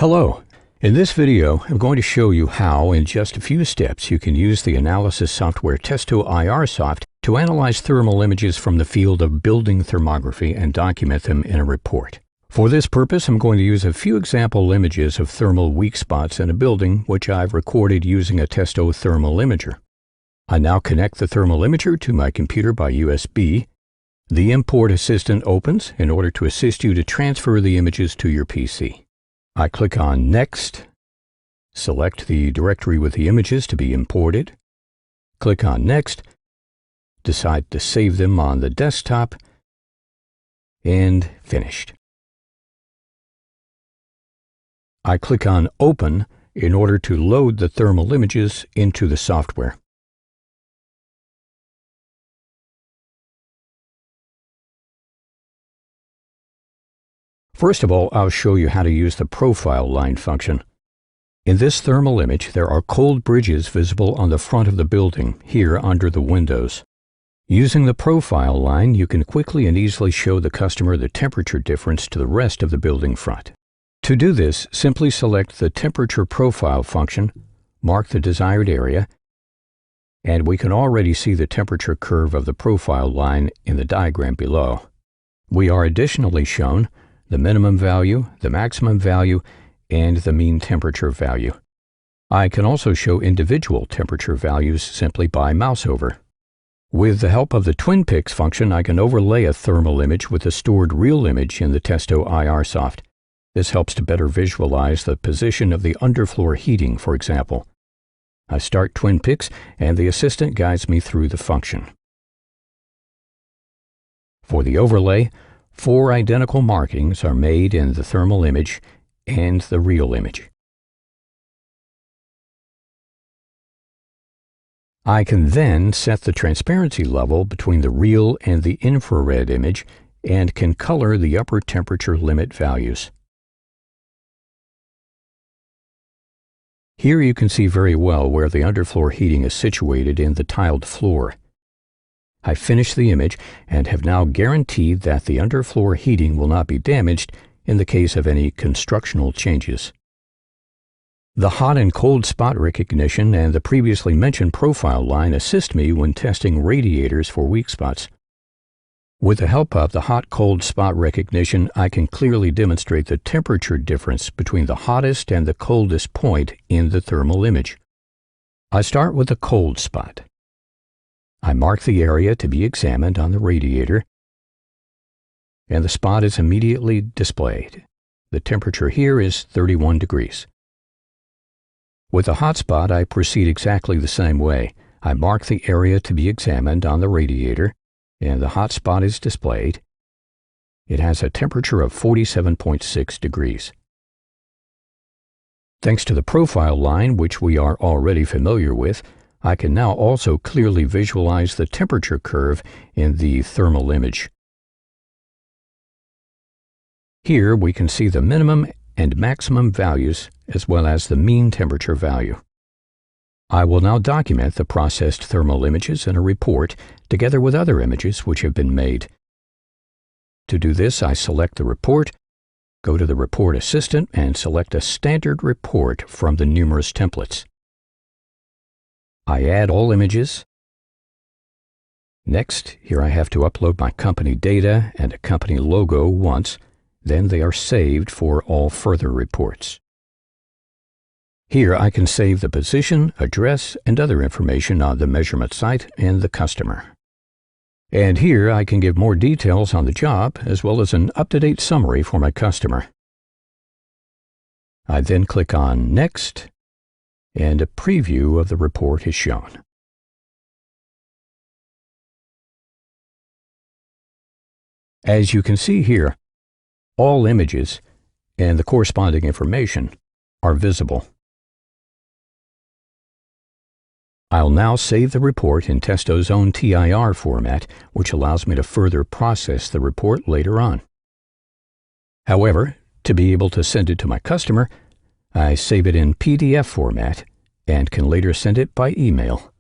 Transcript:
Hello. In this video, I'm going to show you how, in just a few steps, you can use the analysis software Testo IRSoft to analyze thermal images from the field of building thermography and document them in a report. For this purpose, I'm going to use a few example images of thermal weak spots in a building, which I've recorded using a Testo thermal imager. I now connect the thermal imager to my computer by USB. The import assistant opens in order to assist you to transfer the images to your PC. I click on Next, select the directory with the images to be imported, click on Next, decide to save them on the desktop, and Finished. I click on Open in order to load the thermal images into the software. First of all, I'll show you how to use the profile line function. In this thermal image, there are cold bridges visible on the front of the building, here under the windows. Using the profile line, you can quickly and easily show the customer the temperature difference to the rest of the building front. To do this, simply select the temperature profile function, mark the desired area, and we can already see the temperature curve of the profile line in the diagram below. We are additionally shown the minimum value, the maximum value, and the mean temperature value. I can also show individual temperature values simply by mouse over. With the help of the Twin Pix function, I can overlay a thermal image with a stored real image in the Testo IRSoft. This helps to better visualize the position of the underfloor heating, for example. I start Twin Pix, and the assistant guides me through the function. For the overlay, 4 identical markings are made in the thermal image and the real image. I can then set the transparency level between the real and the infrared image and can color the upper temperature limit values. Here you can see very well where the underfloor heating is situated in the tiled floor. I finished the image and have now guaranteed that the underfloor heating will not be damaged in the case of any constructional changes. The hot and cold spot recognition and the previously mentioned profile line assist me when testing radiators for weak spots. With the help of the hot-cold spot recognition, I can clearly demonstrate the temperature difference between the hottest and the coldest point in the thermal image. I start with the cold spot. I mark the area to be examined on the radiator, and the spot is immediately displayed. The temperature here is 31 degrees. With the hot spot, I proceed exactly the same way. I mark the area to be examined on the radiator, and the hot spot is displayed. It has a temperature of 47.6 degrees. Thanks to the profile line, which we are already familiar with, I can now also clearly visualize the temperature curve in the thermal image. Here we can see the minimum and maximum values as well as the mean temperature value. I will now document the processed thermal images in a report together with other images which have been made. To do this, I select the report, go to the report assistant, and select a standard report from the numerous templates. I add all images. Next, here I have to upload my company data and a company logo once, then they are saved for all further reports. Here I can save the position, address, and other information on the measurement site and the customer. And here I can give more details on the job as well as an up-to-date summary for my customer. I then click on Next, and a preview of the report is shown. As you can see here, all images and the corresponding information are visible. I'll now save the report in Testo's own TIR format, which allows me to further process the report later on. However, to be able to send it to my customer, I save it in PDF format and can later send it by email.